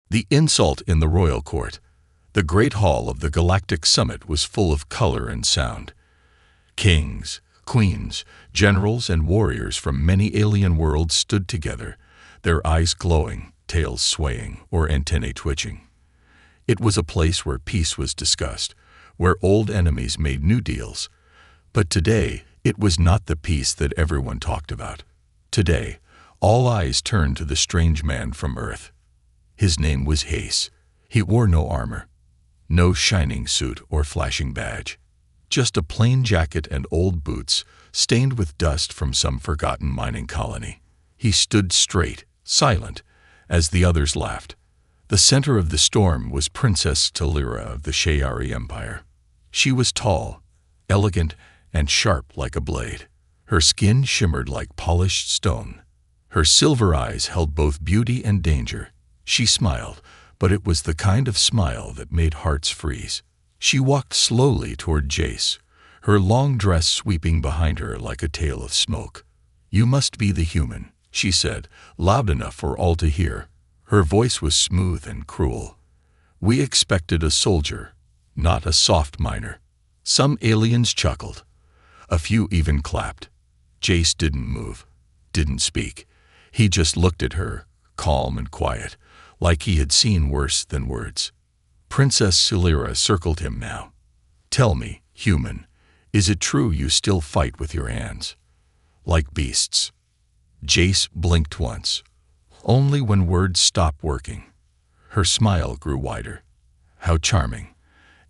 The insult in the royal court. The great hall of the galactic summit was full of color and sound. Kings, queens, generals, and warriors from many alien worlds stood together, their eyes glowing, tails swaying, or antennae twitching. It was a place where peace was discussed, where old enemies made new deals. But today, it was not the peace that everyone talked about. Today, all eyes turned to the strange man from Earth. His name was Hace. He wore no armor, no shining suit or flashing badge. Just a plain jacket and old boots, stained with dust from some forgotten mining colony. He stood straight, silent, as the others laughed. The center of the storm was Princess Talira of the Shayari Empire. She was tall, elegant, and sharp like a blade. Her skin shimmered like polished stone. Her silver eyes held both beauty and danger. She smiled, but it was the kind of smile that made hearts freeze. She walked slowly toward Jace, her long dress sweeping behind her like a tail of smoke. "You must be the human," she said, loud enough for all to hear. Her voice was smooth and cruel. "We expected a soldier, not a soft miner." Some aliens chuckled. A few even clapped. Jace didn't move, didn't speak. He just looked at her, calm and quiet, like he had seen worse than words. Princess Talira circled him now. "Tell me, human, is it true you still fight with your hands? Like beasts?" Jace blinked once, only when words stopped working. Her smile grew wider. "How charming.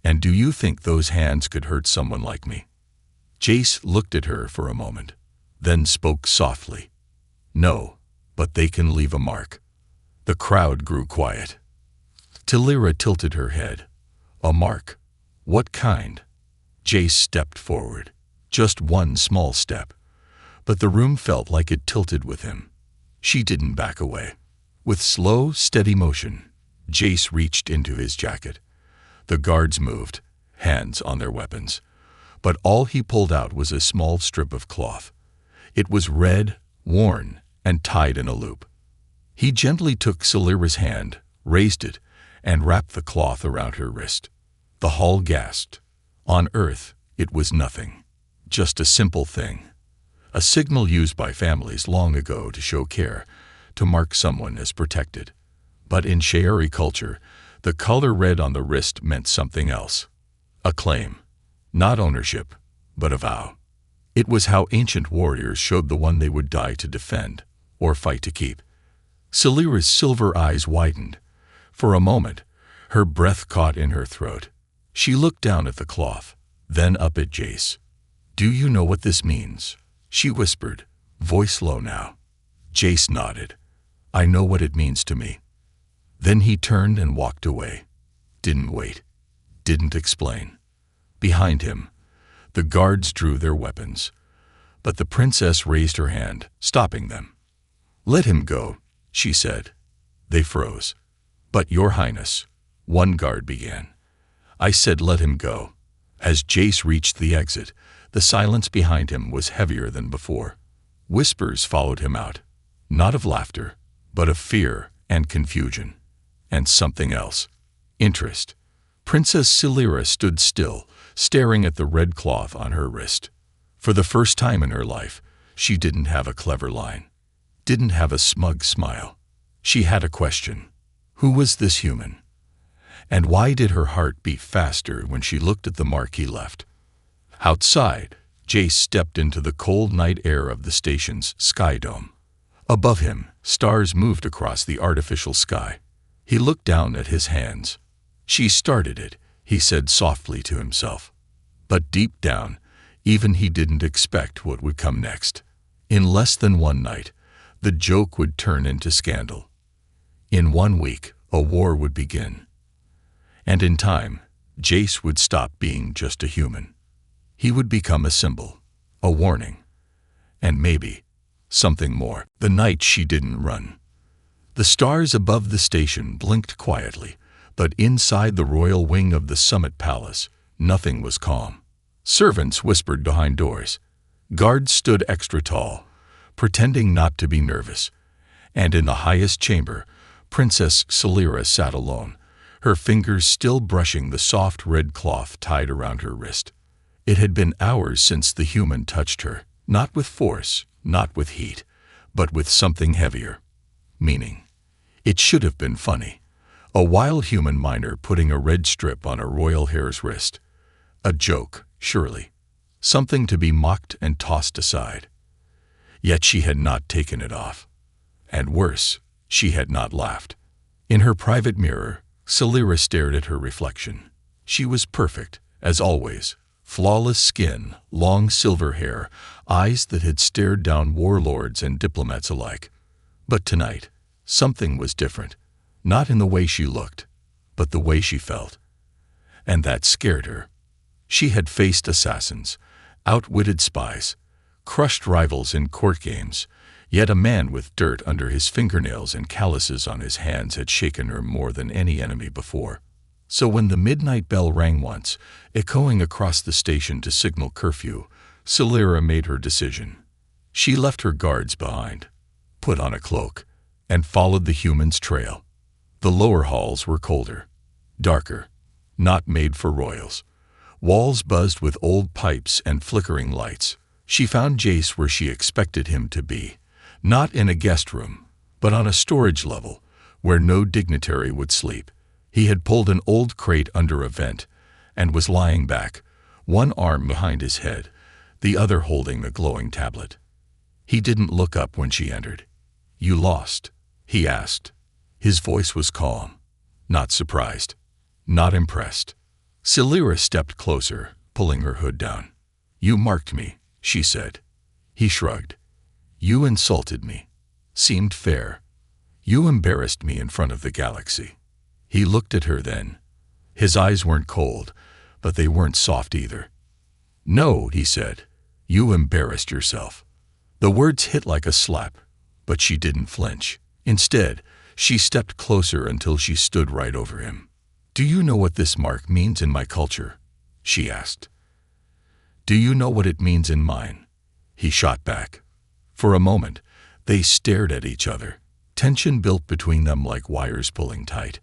And do you think those hands could hurt someone like me?" Jace looked at her for a moment, then spoke softly. "No, but they can leave a mark." The crowd grew quiet. Talira tilted her head. "A mark? What kind?" Jace stepped forward. Just one small step. But the room felt like it tilted with him. She didn't back away. With slow, steady motion, Jace reached into his jacket. The guards moved, hands on their weapons. But all he pulled out was a small strip of cloth. It was red, worn, and tied in a loop. He gently took Talira's hand, raised it, and wrapped the cloth around her wrist. The hall gasped. On Earth, it was nothing. Just a simple thing. A signal used by families long ago to show care, to mark someone as protected. But in Shayari culture, the color red on the wrist meant something else. A claim. Not ownership, but a vow. It was how ancient warriors showed the one they would die to defend, or fight to keep. Talira's silver eyes widened. For a moment, her breath caught in her throat. She looked down at the cloth, then up at Jace. "Do you know what this means?" she whispered, voice low now. Jace nodded. "I know what it means to me." Then he turned and walked away. Didn't wait. Didn't explain. Behind him, the guards drew their weapons. But the princess raised her hand, stopping them. "Let him go," she said. They froze. "But your highness," one guard began. "I said let him go." As Jace reached the exit, the silence behind him was heavier than before. Whispers followed him out, not of laughter, but of fear and confusion. And something else. Interest. Princess Talira stood still, staring at the red cloth on her wrist. For the first time in her life, she didn't have a clever line. Didn't have a smug smile. She had a question. Who was this human? And why did her heart beat faster when she looked at the mark he left? Outside, Jace stepped into the cold night air of the station's sky dome. Above him, stars moved across the artificial sky. He looked down at his hands. "She started it," he said softly to himself. But deep down, even he didn't expect what would come next. In less than one night, the joke would turn into scandal. In 1 week, a war would begin. And in time, Jace would stop being just a human. He would become a symbol, a warning, and maybe something more. The night she didn't run. The stars above the station blinked quietly, but inside the royal wing of the Summit Palace, nothing was calm. Servants whispered behind doors. Guards stood extra tall, pretending not to be nervous. And in the highest chamber, Princess Celera sat alone, her fingers still brushing the soft red cloth tied around her wrist. It had been hours since the human touched her, not with force, not with heat, but with something heavier. Meaning. It should have been funny. A wild human miner putting a red strip on a royal heir's wrist. A joke, surely. Something to be mocked and tossed aside. Yet she had not taken it off. And worse, she had not laughed. In her private mirror, Celera stared at her reflection. She was perfect, as always. Flawless skin, long silver hair, eyes that had stared down warlords and diplomats alike. But tonight, something was different. Not in the way she looked, but the way she felt. And that scared her. She had faced assassins, outwitted spies, crushed rivals in court games, yet a man with dirt under his fingernails and calluses on his hands had shaken her more than any enemy before. So when the midnight bell rang once, echoing across the station to signal curfew, Celera made her decision. She left her guards behind, put on a cloak, and followed the human's trail. The lower halls were colder, darker, not made for royals. Walls buzzed with old pipes and flickering lights. She found Jace where she expected him to be, not in a guest room, but on a storage level, where no dignitary would sleep. He had pulled an old crate under a vent, and was lying back, one arm behind his head, the other holding a glowing tablet. He didn't look up when she entered. "You lost?" he asked. His voice was calm, not surprised, not impressed. Celera stepped closer, pulling her hood down. "You marked me," she said. He shrugged. "You insulted me. Seemed fair. You embarrassed me in front of the galaxy." He looked at her then. His eyes weren't cold, but they weren't soft either. "No," he said. "You embarrassed yourself." The words hit like a slap, but she didn't flinch. Instead, she stepped closer until she stood right over him. "Do you know what this mark means in my culture?" she asked. "Do you know what it means in mine?" He shot back. For a moment, they stared at each other. Tension built between them like wires pulling tight.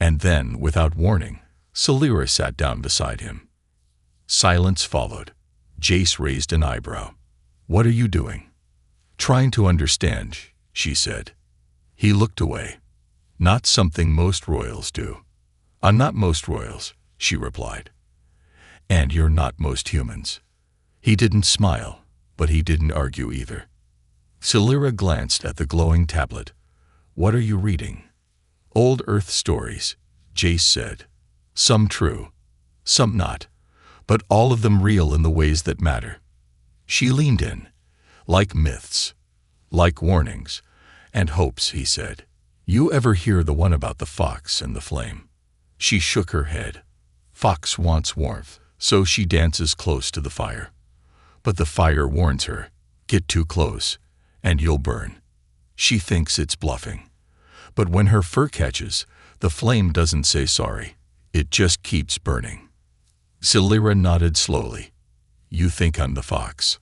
And then, without warning, Celera sat down beside him. Silence followed. Jace raised an eyebrow. "What are you doing?" "Trying to understand," she said. He looked away. "Not something most royals do." "I'm not most royals," she replied. "And you're not most humans." He didn't smile, but he didn't argue either. Celera glanced at the glowing tablet. "What are you reading?" "Old Earth stories," Jace said. "Some true, some not, but all of them real in the ways that matter." She leaned in. "Like myths, like warnings, and hopes," he said. "You ever hear the one about the fox and the flame?" She shook her head. "Fox wants warmth, so she dances close to the fire. But the fire warns her, get too close, and you'll burn. She thinks it's bluffing. But when her fur catches, the flame doesn't say sorry. It just keeps burning." Celera nodded slowly. "You think I'm the fox."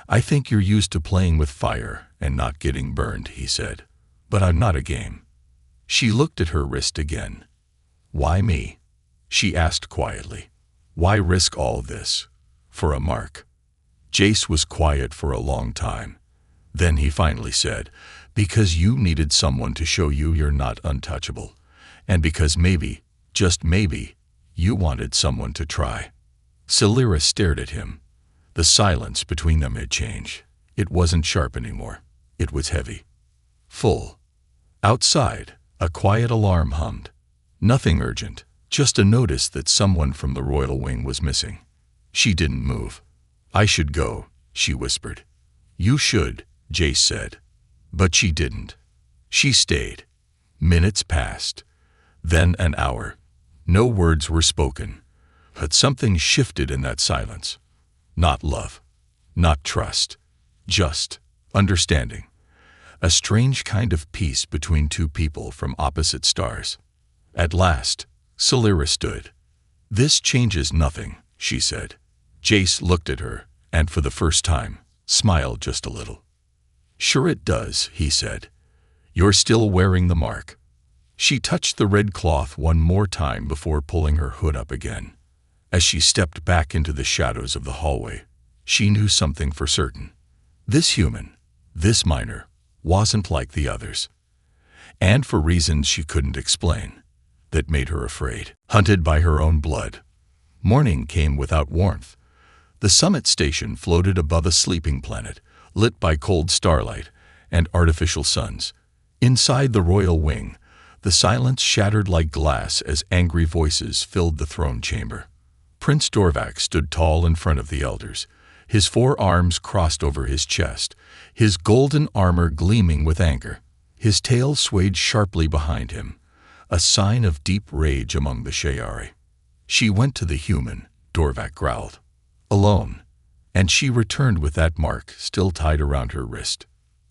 "I think you're used to playing with fire and not getting burned," he said. "But I'm not a game." She looked at her wrist again. "Why me?" she asked quietly. "Why risk all this? For a mark?" Jace was quiet for a long time. Then he finally said, "Because you needed someone to show you you're not untouchable. And because maybe, just maybe, you wanted someone to try." Celera stared at him. The silence between them had changed. It wasn't sharp anymore. It was heavy. Full. Outside, a quiet alarm hummed. Nothing urgent, just a notice that someone from the royal wing was missing. She didn't move. "I should go," she whispered. "You should," Jace said. But she didn't. She stayed. Minutes passed. Then an hour. No words were spoken. But something shifted in that silence. Not love. Not trust. Just understanding. A strange kind of peace between two people from opposite stars. At last, Celera stood. "This changes nothing," she said. Jace looked at her, and for the first time, smiled just a little. "Sure it does," he said. You're still wearing the mark." She touched the red cloth one more time before pulling her hood up again. As she stepped back into the shadows of the hallway, she knew something for certain. This human, this miner, wasn't like the others. And for reasons she couldn't explain, that made her afraid. Hunted by her own blood. Morning came without warmth. The summit station floated above a sleeping planet, lit by cold starlight and artificial suns. Inside the royal wing, the silence shattered like glass as angry voices filled the throne chamber. Prince Dorvac stood tall in front of the elders, his 4 arms crossed over his chest, his golden armor gleaming with anger. His tail swayed sharply behind him, a sign of deep rage among the Shayari. "She went to the human," Dorvac growled. "Alone. And she returned with that mark still tied around her wrist."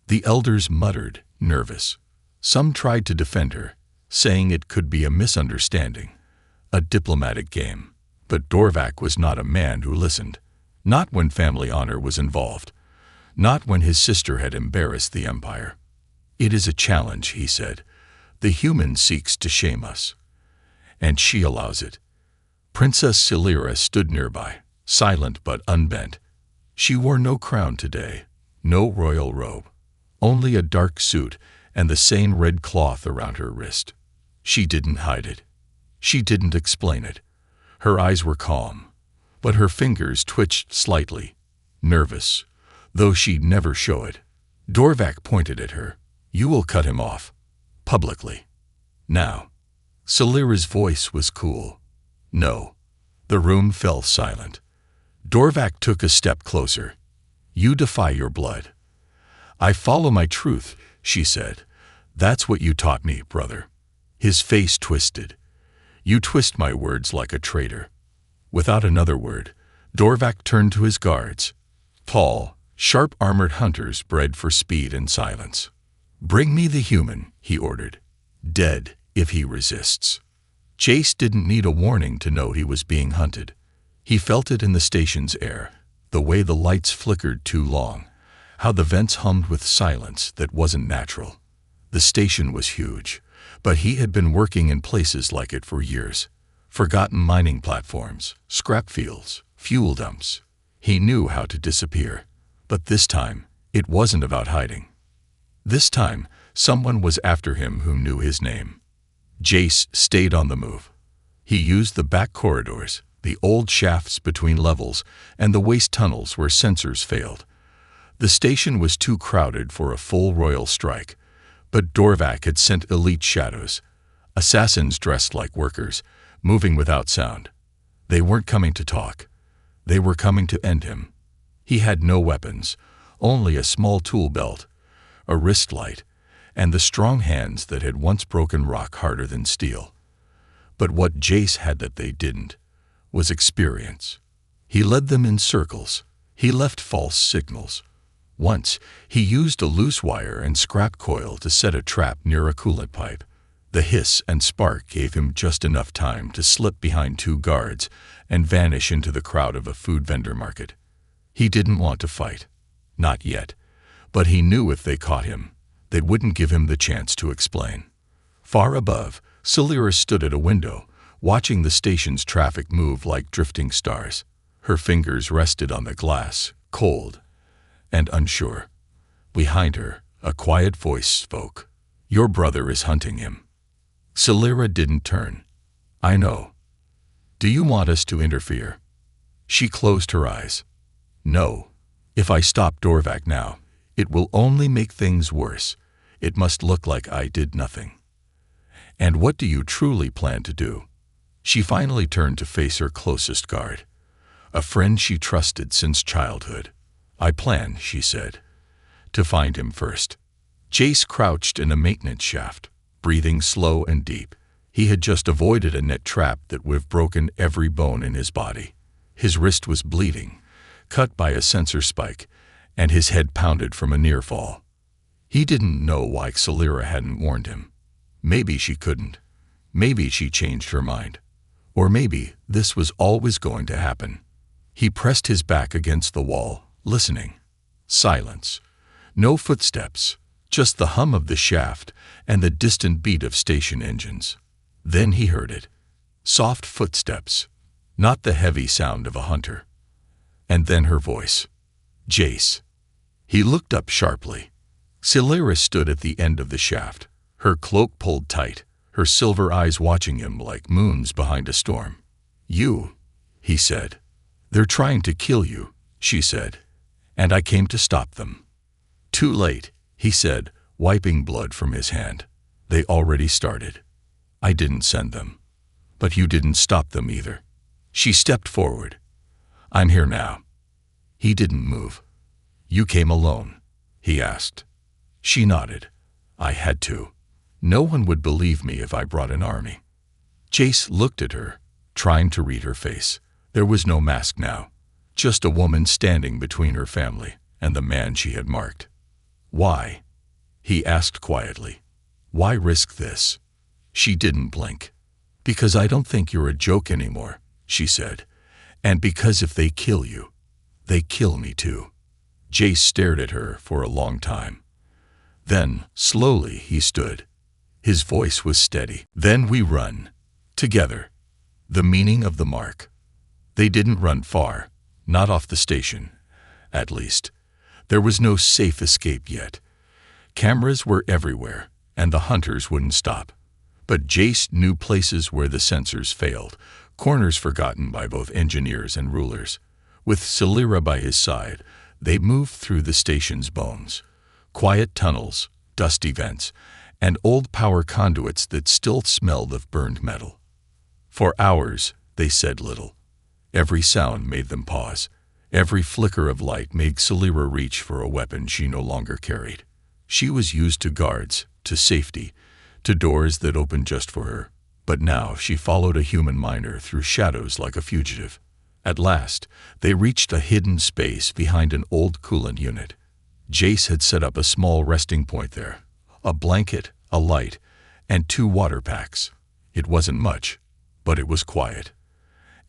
The elders muttered, nervous. Some tried to defend her, saying it could be a misunderstanding, a diplomatic game. But Dorvac was not a man who listened. Not when family honor was involved. Not when his sister had embarrassed the empire. "It is a challenge," he said. "The human seeks to shame us. And she allows it." Princess Celira stood nearby, silent but unbent. She wore no crown today, no royal robe, only a dark suit and the same red cloth around her wrist. She didn't hide it. She didn't explain it. Her eyes were calm, but her fingers twitched slightly, nervous, though she'd never show it. Dorvac pointed at her. "You will cut him off, publicly. Now." Celira's voice was cool. "No." The room fell silent. Dorvac took a step closer. "You defy your blood." "I follow my truth," she said. "That's what you taught me, brother." His face twisted. "You twist my words like a traitor." Without another word, Dorvac turned to his guards. Tall, sharp-armored hunters bred for speed and silence. "Bring me the human," he ordered. "Dead if he resists." Jace didn't need a warning to know he was being hunted. He felt it in the station's air, the way the lights flickered too long, how the vents hummed with silence that wasn't natural. The station was huge, but he had been working in places like it for years. Forgotten mining platforms, scrap fields, fuel dumps. He knew how to disappear. But this time, it wasn't about hiding. This time, someone was after him who knew his name. Jace stayed on the move. He used the back corridors, the old shafts between levels, and the waste tunnels where sensors failed. The station was too crowded for a full royal strike, but Dorvac had sent elite shadows, assassins dressed like workers, moving without sound. They weren't coming to talk. They were coming to end him. He had no weapons, only a small tool belt, a wrist light, and the strong hands that had once broken rock harder than steel. But what Jace had that they didn't was experience. He led them in circles. He left false signals. Once, he used a loose wire and scrap coil to set a trap near a coolant pipe. The hiss and spark gave him just enough time to slip behind 2 guards and vanish into the crowd of a food vendor market. He didn't want to fight. Not yet. But he knew if they caught him, they wouldn't give him the chance to explain. Far above, Celira stood at a window, watching the station's traffic move like drifting stars. Her fingers rested on the glass, cold and unsure. Behind her, a quiet voice spoke. "Your brother is hunting him." Celira didn't turn. "I know. Do you want us to interfere?" She closed her eyes. "No. If I stop Dorvac now, it will only make things worse. It must look like I did nothing." "And what do you truly plan to do?" She finally turned to face her closest guard, a friend she trusted since childhood. "I plan," she said, "to find him first." Jace crouched in a maintenance shaft, breathing slow and deep. He had just avoided a net trap that would have broken every bone in his body. His wrist was bleeding, cut by a sensor spike, and his head pounded from a near fall. He didn't know why Celira hadn't warned him. Maybe she couldn't. Maybe she changed her mind. Or maybe this was always going to happen. He pressed his back against the wall, listening. Silence. No footsteps, just the hum of the shaft and the distant beat of station engines. Then he heard it. Soft footsteps, not the heavy sound of a hunter. And then her voice. Jace. He looked up sharply. Celera stood at the end of the shaft, her cloak pulled tight, her silver eyes watching him like moons behind a storm. You, he said. They're trying to kill you, she said, and I came to stop them. Too late, he said, wiping blood from his hand. They already started. I didn't send them. But you didn't stop them either. She stepped forward. I'm here now. He didn't move. You came alone, he asked. She nodded. I had to. No one would believe me if I brought an army. Jace looked at her, trying to read her face. There was no mask now, just a woman standing between her family and the man she had marked. Why? He asked quietly. Why risk this? She didn't blink. Because I don't think you're a joke anymore, she said. And because if they kill you, they kill me too. Jace stared at her for a long time. Then, slowly, he stood. His voice was steady. Then we run. Together. The meaning of the mark. They didn't run far. Not off the station. At least. There was no safe escape yet. Cameras were everywhere, and the hunters wouldn't stop. But Jace knew places where the sensors failed, corners forgotten by both engineers and rulers. With Celera by his side, they moved through the station's bones. Quiet tunnels, dusty vents, and old power conduits that still smelled of burned metal. For hours, they said little. Every sound made them pause. Every flicker of light made Celera reach for a weapon she no longer carried. She was used to guards, to safety, to doors that opened just for her. But now she followed a human miner through shadows like a fugitive. At last, they reached a hidden space behind an old coolant unit. Jace had set up a small resting point there. A blanket, a light, and 2 water packs. It wasn't much, but it was quiet.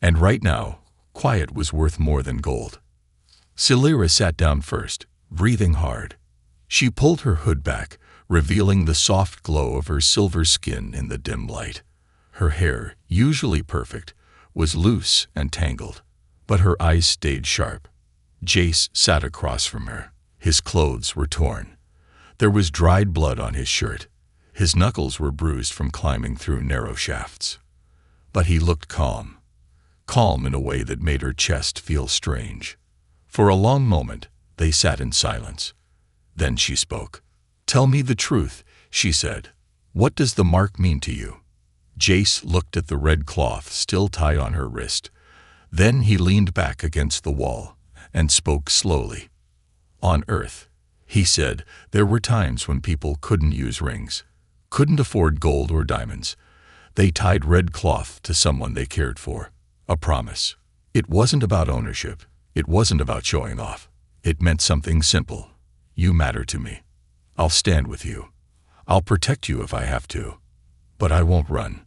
And right now, quiet was worth more than gold. Celera sat down first, breathing hard. She pulled her hood back, revealing the soft glow of her silver skin in the dim light. Her hair, usually perfect, was loose and tangled, but her eyes stayed sharp. Jace sat across from her. His clothes were torn. There was dried blood on his shirt. His knuckles were bruised from climbing through narrow shafts. But he looked calm. Calm in a way that made her chest feel strange. For a long moment, they sat in silence. Then she spoke. Tell me the truth, she said. What does the mark mean to you? Jace looked at the red cloth still tied on her wrist. Then he leaned back against the wall and spoke slowly. On Earth, he said, there were times when people couldn't use rings, couldn't afford gold or diamonds. They tied red cloth to someone they cared for, a promise. It wasn't about ownership. It wasn't about showing off. It meant something simple. You matter to me. I'll stand with you. I'll protect you if I have to. But I won't run.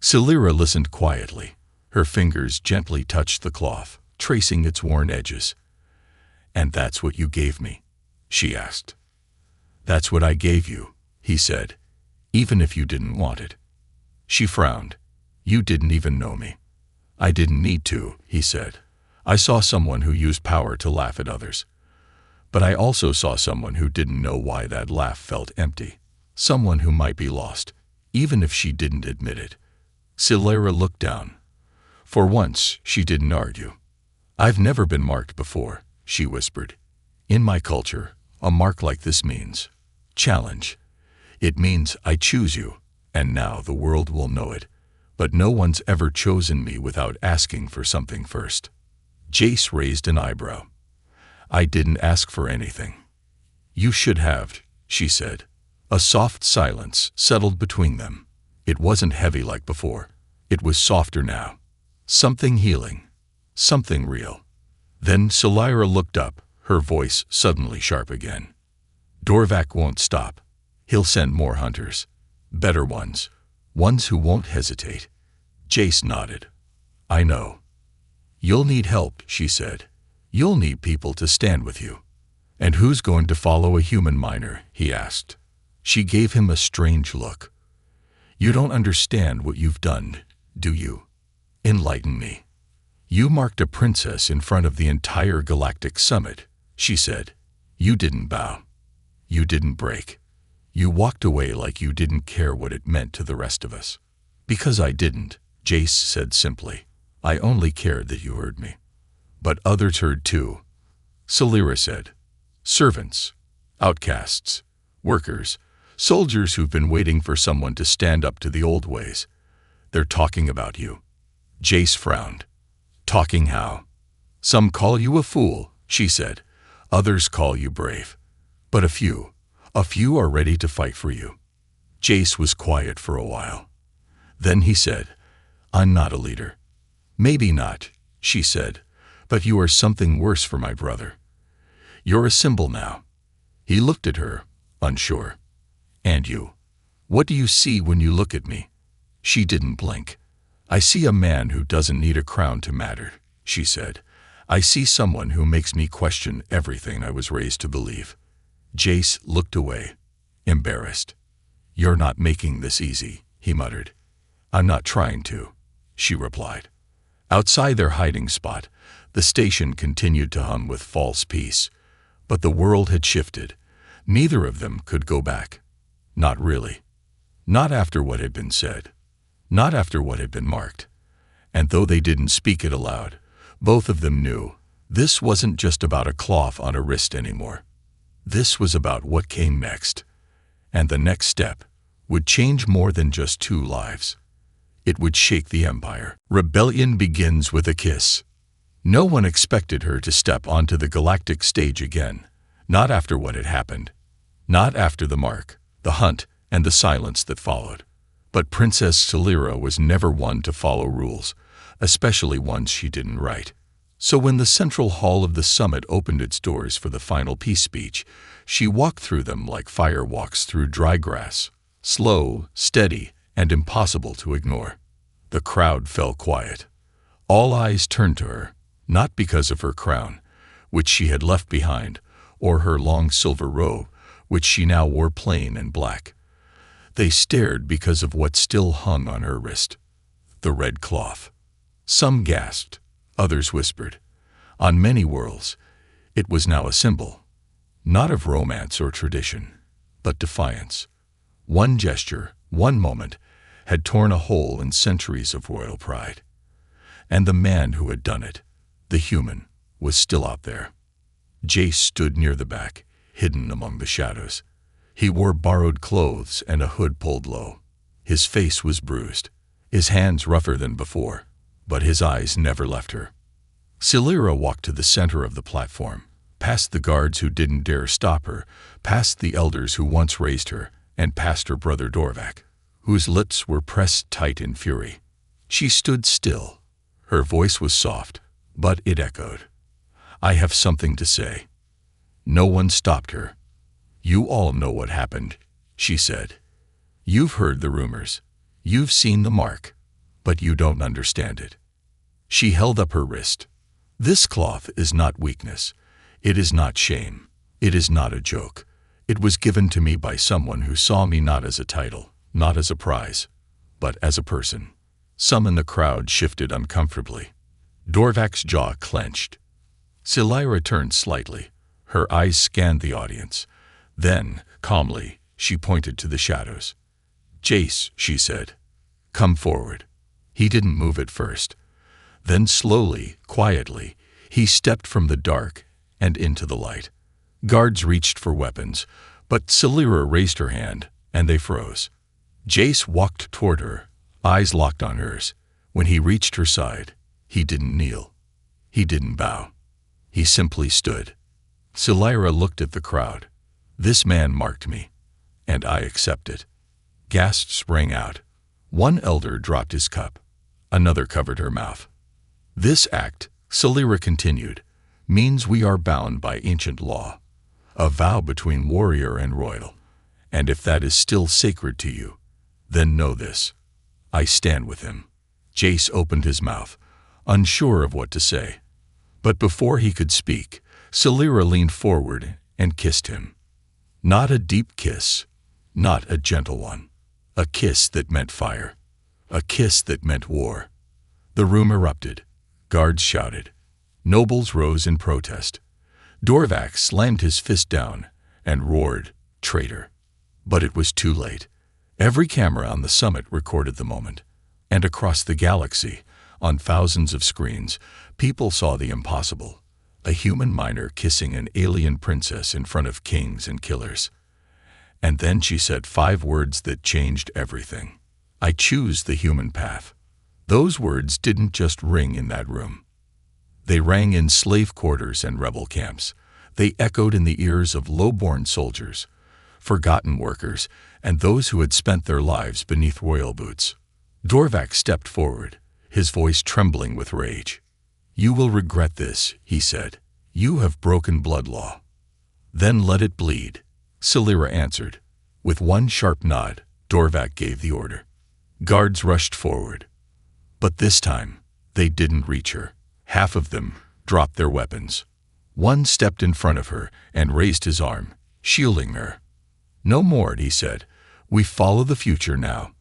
Celera listened quietly. Her fingers gently touched the cloth, tracing its worn edges. And that's what you gave me? She asked. That's what I gave you, he said, even if you didn't want it. She frowned. You didn't even know me. I didn't need to, he said. I saw someone who used power to laugh at others. But I also saw someone who didn't know why that laugh felt empty. Someone who might be lost, even if she didn't admit it. Celera looked down. For once, she didn't argue. I've never been marked before, she whispered. In my culture, a mark like this means challenge. It means I choose you, and now the world will know it. But no one's ever chosen me without asking for something first. Jace raised an eyebrow. I didn't ask for anything. You should have, she said. A soft silence settled between them. It wasn't heavy like before. It was softer now. Something healing. Something real. Then Celera looked up, her voice suddenly sharp again. Dorvac won't stop. He'll send more hunters. Better ones. Ones who won't hesitate. Jace nodded. I know. You'll need help, she said. You'll need people to stand with you. "And who's going to follow a human miner?" he asked. She gave him a strange look. "You don't understand what you've done, do you? Enlighten me." "You marked a princess in front of the entire galactic summit," she said. "You didn't bow. You didn't break. You walked away like you didn't care what it meant to the rest of us." "Because I didn't," Jace said simply. "I only cared that you heard me." "But others heard too," Celira said. "Servants, outcasts, workers, soldiers who've been waiting for someone to stand up to the old ways. They're talking about you." Jace frowned. "Talking how?" "Some call you a fool," she said. "Others call you brave. But a few are ready to fight for you." Jace was quiet for a while. Then he said, "I'm not a leader." "Maybe not," she said, "but you are something worse for my brother. You're a symbol now." He looked at her, unsure. "And you? What do you see when you look at me?" She didn't blink. "I see a man who doesn't need a crown to matter," she said. "I see someone who makes me question everything I was raised to believe." Jace looked away, embarrassed. "You're not making this easy," he muttered. "I'm not trying to," she replied. Outside their hiding spot, the station continued to hum with false peace. But the world had shifted. Neither of them could go back. Not really. Not after what had been said. Not after what had been marked. And though they didn't speak it aloud, both of them knew this wasn't just about a cloth on a wrist anymore. This was about what came next. And the next step would change more than just two lives. It would shake the Empire. Rebellion begins with a kiss. No one expected her to step onto the galactic stage again. Not after what had happened. Not after the mark, the hunt, and the silence that followed. But Princess Celira was never one to follow rules, especially ones she didn't write. So when the central hall of the summit opened its doors for the final peace speech, she walked through them like fire walks through dry grass, slow, steady, and impossible to ignore. The crowd fell quiet. All eyes turned to her, not because of her crown, which she had left behind, or her long silver robe, which she now wore plain and black. They stared because of what still hung on her wrist, the red cloth. Some gasped, others whispered. On many worlds, it was now a symbol, not of romance or tradition, but defiance. One gesture, one moment, had torn a hole in centuries of royal pride. And the man who had done it, the human, was still out there. Jace stood near the back, hidden among the shadows. He wore borrowed clothes and a hood pulled low. His face was bruised, his hands rougher than before, but his eyes never left her. Celira walked to the center of the platform, past the guards who didn't dare stop her, past the elders who once raised her, and past her brother Dorvac, whose lips were pressed tight in fury. She stood still. Her voice was soft, but it echoed. "I have something to say." No one stopped her. "You all know what happened," she said. "You've heard the rumors. You've seen the mark, but you don't understand it." She held up her wrist. "This cloth is not weakness. It is not shame. It is not a joke. It was given to me by someone who saw me not as a title, not as a prize, but as a person." Some in the crowd shifted uncomfortably. Dorvac's jaw clenched. Celira turned slightly. Her eyes scanned the audience. Then, calmly, she pointed to the shadows. "Jace," she said, "come forward." He didn't move at first. Then slowly, quietly, he stepped from the dark and into the light. Guards reached for weapons, but Celira raised her hand, and they froze. Jace walked toward her, eyes locked on hers. When he reached her side, he didn't kneel. He didn't bow. He simply stood. Celira looked at the crowd. "This man marked me, and I accept it." Gasps rang out. One elder dropped his cup. Another covered her mouth. "This act," Celira continued, "means we are bound by ancient law, a vow between warrior and royal. And if that is still sacred to you, then know this. I stand with him." Jace opened his mouth, unsure of what to say. But before he could speak, Celira leaned forward and kissed him. Not a deep kiss, not a gentle one. A kiss that meant fire. A kiss that meant war. The room erupted. Guards shouted. Nobles rose in protest. Dorvac slammed his fist down and roared, "Traitor!" But it was too late. Every camera on the summit recorded the moment. And across the galaxy, on thousands of screens, people saw the impossible. A human miner kissing an alien princess in front of kings and killers. And then she said 5 words that changed everything. "I choose the human path." Those words didn't just ring in that room. They rang in slave quarters and rebel camps. They echoed in the ears of low-born soldiers, forgotten workers, and those who had spent their lives beneath royal boots. Dorvac stepped forward, his voice trembling with rage. "You will regret this," he said. "You have broken blood law." "Then let it bleed," Celera answered. With one sharp nod, Dorvac gave the order. Guards rushed forward. But this time, they didn't reach her. Half of them dropped their weapons. One stepped in front of her and raised his arm, shielding her. "No more," he said. "We follow the future now."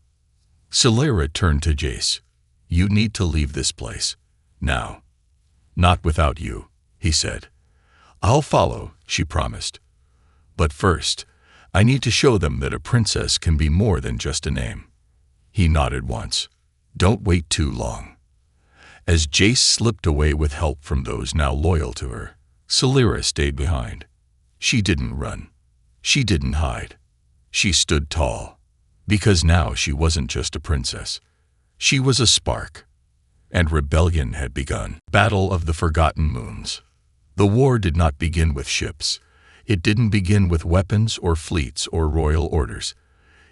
Celera turned to Jace. "You need to leave this place. Now." "Not without you," he said. "I'll follow," she promised. "But first, I need to show them that a princess can be more than just a name." He nodded once. "Don't wait too long." As Jace slipped away with help from those now loyal to her, Celera stayed behind. She didn't run. She didn't hide. She stood tall. Because now she wasn't just a princess. She was a spark. And rebellion had begun. Battle of the Forgotten Moons. The war did not begin with ships. It didn't begin with weapons or fleets or royal orders.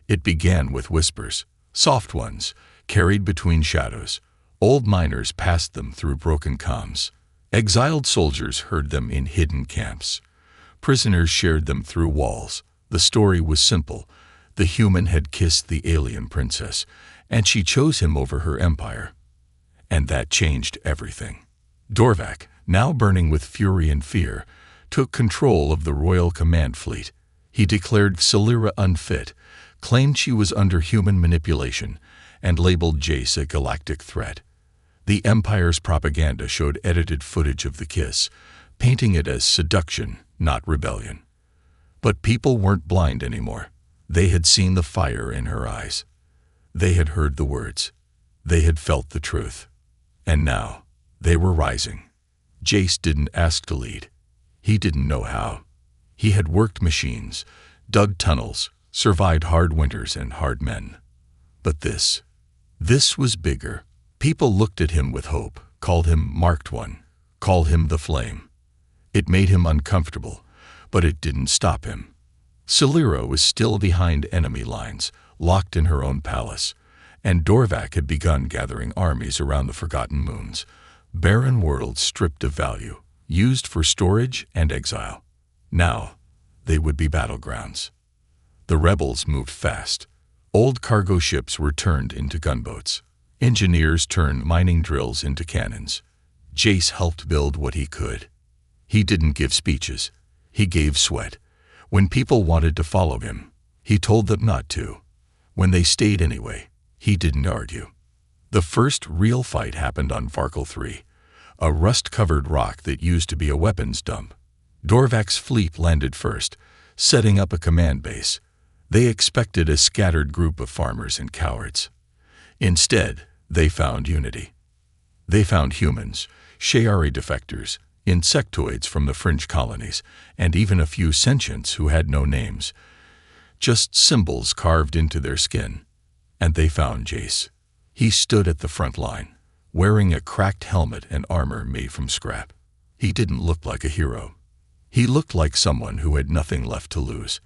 It began with whispers, soft ones, carried between shadows. Old miners passed them through broken comms. Exiled soldiers heard them in hidden camps. Prisoners shared them through walls. The story was simple. The human had kissed the alien princess, and she chose him over her empire. And that changed everything. Dorvac, now burning with fury and fear, took control of the royal command fleet. He declared Celera unfit, claimed she was under human manipulation, and labeled Jace a galactic threat. The Empire's propaganda showed edited footage of the kiss, painting it as seduction, not rebellion. But people weren't blind anymore. They had seen the fire in her eyes. They had heard the words. They had felt the truth. And now, they were rising. Jace didn't ask to lead. He didn't know how. He had worked machines, dug tunnels, survived hard winters and hard men. But this was bigger. People looked at him with hope, called him Marked One, called him the Flame. It made him uncomfortable, but it didn't stop him. Celera was still behind enemy lines, locked in her own palace, and Dorvac had begun gathering armies around the Forgotten Moons, barren worlds stripped of value, used for storage and exile. Now, they would be battlegrounds. The rebels moved fast. Old cargo ships were turned into gunboats. Engineers turned mining drills into cannons. Jace helped build what he could. He didn't give speeches. He gave sweat. When people wanted to follow him, he told them not to. When they stayed anyway, he didn't argue. The first real fight happened on Varkle 3, a rust-covered rock that used to be a weapons dump. Dorvac's fleet landed first, setting up a command base. They expected a scattered group of farmers and cowards. Instead, they found unity. They found humans, Shayari defectors, insectoids from the fringe colonies, and even a few sentients who had no names, just symbols carved into their skin. And they found Jace. He stood at the front line, wearing a cracked helmet and armor made from scrap. He didn't look like a hero. He looked like someone who had nothing left to lose,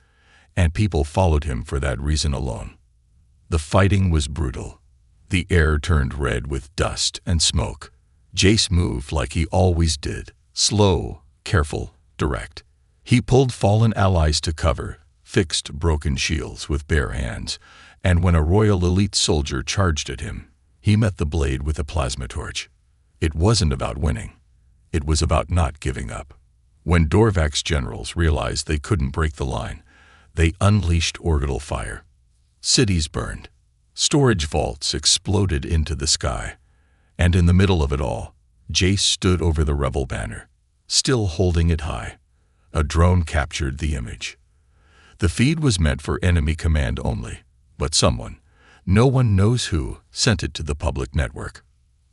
and people followed him for that reason alone. The fighting was brutal. The air turned red with dust and smoke. Jace moved like he always did, slow, careful, direct. He pulled fallen allies to cover, fixed broken shields with bare hands, and when a royal elite soldier charged at him, he met the blade with a plasma torch. It wasn't about winning. It was about not giving up. When Dorvak's generals realized they couldn't break the line, they unleashed orbital fire. Cities burned. Storage vaults exploded into the sky. And in the middle of it all, Jace stood over the rebel banner, still holding it high. A drone captured the image. The feed was meant for enemy command only, but someone, no one knows who, sent it to the public network.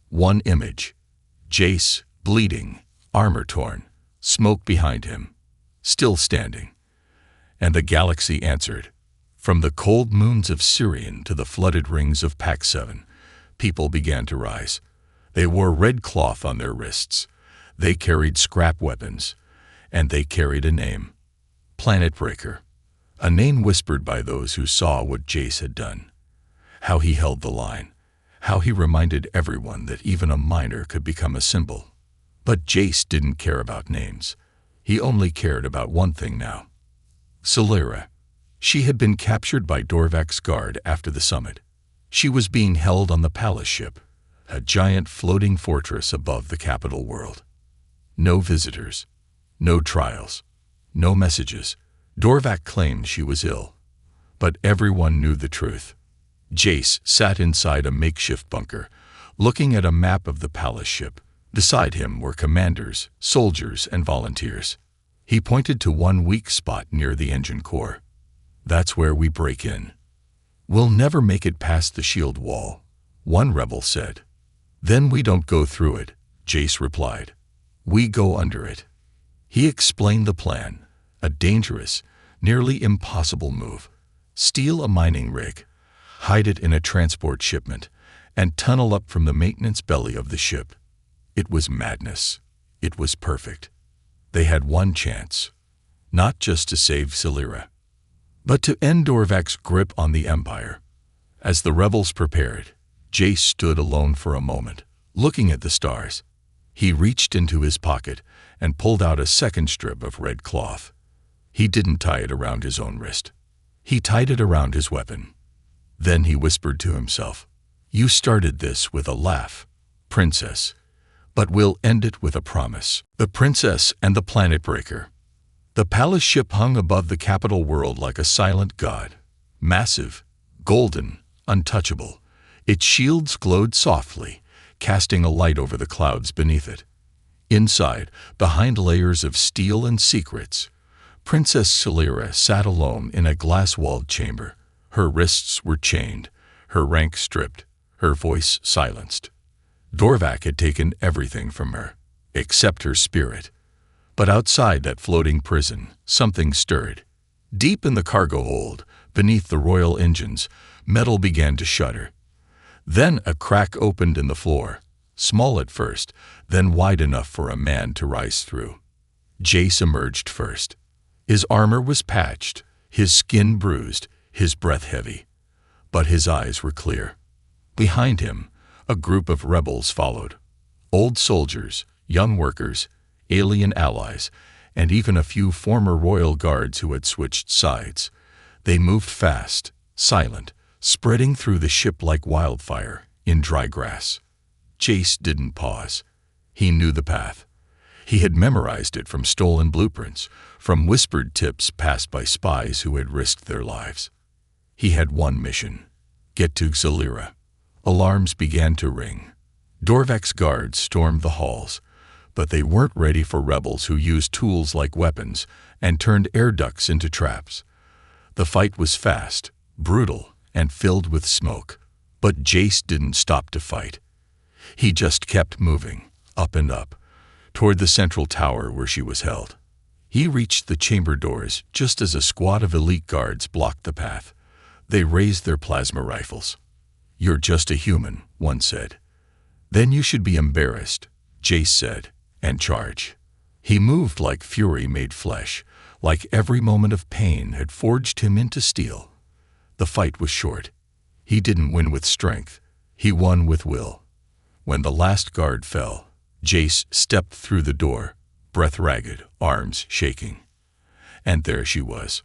One image. Jace, bleeding, armor torn, smoke behind him, still standing. And the galaxy answered. From the cold moons of Sirion to the flooded rings of Pac 7, people began to rise. They wore red cloth on their wrists. They carried scrap weapons. And they carried a name. Planet Breaker. A name whispered by those who saw what Jace had done. How he held the line. How he reminded everyone that even a minor could become a symbol. But Jace didn't care about names. He only cared about one thing now. Celera. She had been captured by Dorvak's guard after the summit. She was being held on the palace ship, a giant floating fortress above the capital world. No visitors, no trials, no messages. Dorvak claimed she was ill, but everyone knew the truth. Jace sat inside a makeshift bunker, looking at a map of the palace ship. Beside him were commanders, soldiers, and volunteers. He pointed to one weak spot near the engine core. That's where we break in. We'll never make it past the shield wall, one rebel said. Then we don't go through it, Jace replied. We go under it. He explained the plan, a dangerous, nearly impossible move. Steal a mining rig, hide it in a transport shipment, and tunnel up from the maintenance belly of the ship. It was madness. It was perfect. They had one chance, not just to save Celera, but to end Dorvak's grip on the Empire. As the rebels prepared, Jace stood alone for a moment, looking at the stars. He reached into his pocket and pulled out a second strip of red cloth. He didn't tie it around his own wrist. He tied it around his weapon. Then he whispered to himself, "You started this with a laugh, Princess, but we'll end it with a promise." The Princess and the Planet Breaker. The palace ship hung above the capital world like a silent god. Massive, golden, untouchable. Its shields glowed softly, casting a light over the clouds beneath it. Inside, behind layers of steel and secrets, Princess Celera sat alone in a glass-walled chamber. Her wrists were chained, her rank stripped, her voice silenced. Dorvak had taken everything from her, except her spirit. But outside that floating prison, something stirred. Deep in the cargo hold, beneath the royal engines, metal began to shudder. Then a crack opened in the floor, small at first, then wide enough for a man to rise through. Jace emerged first. His armor was patched, his skin bruised, his breath heavy. But his eyes were clear. Behind him, a group of rebels followed. Old soldiers, young workers, alien allies, and even a few former royal guards who had switched sides. They moved fast, silent, spreading through the ship like wildfire in dry grass. Jace didn't pause. He knew the path. He had memorized it from stolen blueprints, from whispered tips passed by spies who had risked their lives. He had one mission: get to Celera. Alarms began to ring. Dorvak's guards stormed the halls, but they weren't ready for rebels who used tools like weapons and turned air ducts into traps. The fight was fast, brutal, and filled with smoke, but Jace didn't stop to fight. He just kept moving, up and up, toward the central tower where she was held. He reached the chamber doors just as a squad of elite guards blocked the path. They raised their plasma rifles. "You're just a human," one said. "Then you should be embarrassed," Jace said, "and charge." He moved like fury made flesh, like every moment of pain had forged him into steel. The fight was short. He didn't win with strength. He won with will. When the last guard fell, Jace stepped through the door, breath ragged, arms shaking. And there she was.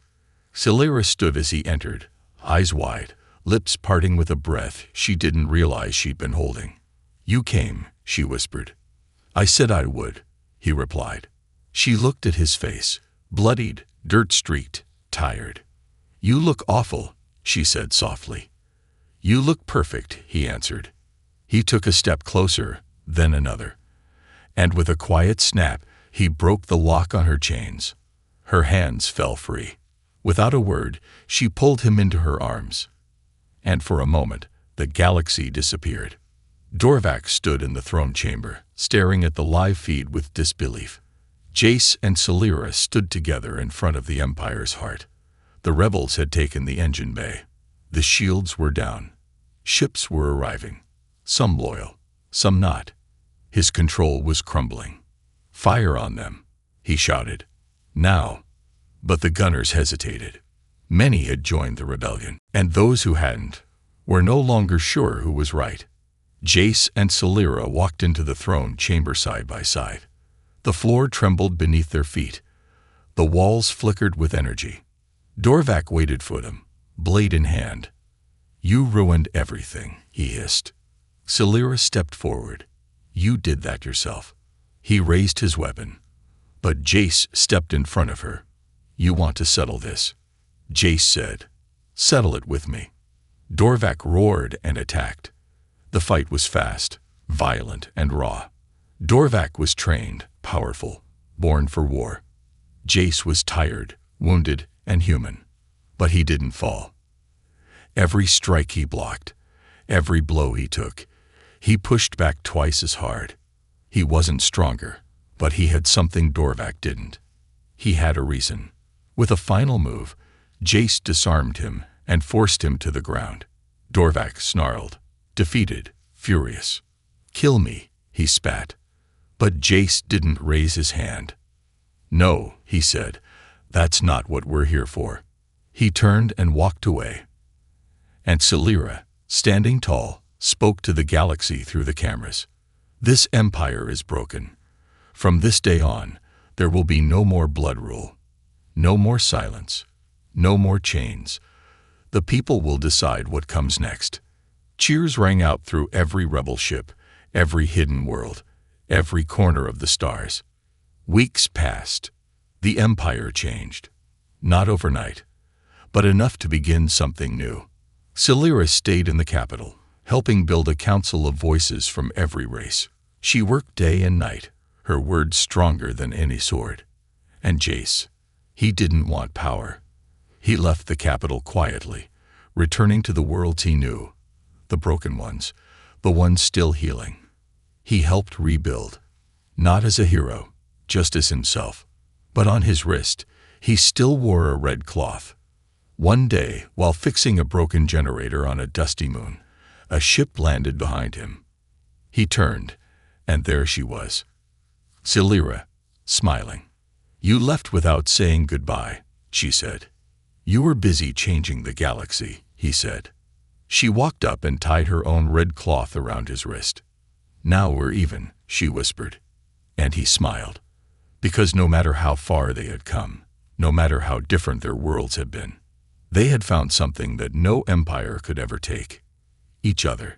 Celera stood as he entered, eyes wide, lips parting with a breath she didn't realize she'd been holding. "You came," she whispered. "I said I would," he replied. She looked at his face, bloodied, dirt-streaked, tired. "You look awful," she said softly. "You look perfect," he answered. He took a step closer, then another. And with a quiet snap, he broke the lock on her chains. Her hands fell free. Without a word, she pulled him into her arms. And for a moment, the galaxy disappeared. Dorvac stood in the throne chamber, staring at the live feed with disbelief. Jace and Celira stood together in front of the Empire's heart. The rebels had taken the engine bay. The shields were down. Ships were arriving. Some loyal, some not. His control was crumbling. "Fire on them," he shouted. "Now." But the gunners hesitated. Many had joined the rebellion, and those who hadn't were no longer sure who was right. Jace and Celira walked into the throne chamber side by side. The floor trembled beneath their feet. The walls flickered with energy. Dorvac waited for them, blade in hand. "You ruined everything," he hissed. Celira stepped forward. "You did that yourself." He raised his weapon. But Jace stepped in front of her. "You want to settle this?" Jace said. "Settle it with me." Dorvac roared and attacked. The fight was fast, violent, and raw. Dorvac was trained, powerful, born for war. Jace was tired, wounded, and human. But he didn't fall. Every strike he blocked, every blow he took, he pushed back twice as hard. He wasn't stronger, but he had something Dorvac didn't. He had a reason. With a final move, Jace disarmed him and forced him to the ground. Dorvac snarled, defeated, furious. "Kill me," he spat. But Jace didn't raise his hand. "No," he said, "that's not what we're here for." He turned and walked away. And Celira, standing tall, spoke to the galaxy through the cameras. "This empire is broken. From this day on, there will be no more blood rule. No more silence. No more chains. The people will decide what comes next." Cheers rang out through every rebel ship, every hidden world, every corner of the stars. Weeks passed. The empire changed. Not overnight, but enough to begin something new. Celira stayed in the capital, helping build a council of voices from every race. She worked day and night, her words stronger than any sword. And Jace, he didn't want power. He left the capital quietly, returning to the worlds he knew, the broken ones, the ones still healing. He helped rebuild, not as a hero, just as himself. But on his wrist, he still wore a red cloth. One day, while fixing a broken generator on a dusty moon, a ship landed behind him. He turned, and there she was. Celira, smiling. "You left without saying goodbye," she said. "You were busy changing the galaxy," he said. She walked up and tied her own red cloth around his wrist. "Now we're even," she whispered. And he smiled. Because no matter how far they had come, no matter how different their worlds had been, they had found something that no empire could ever take: each other.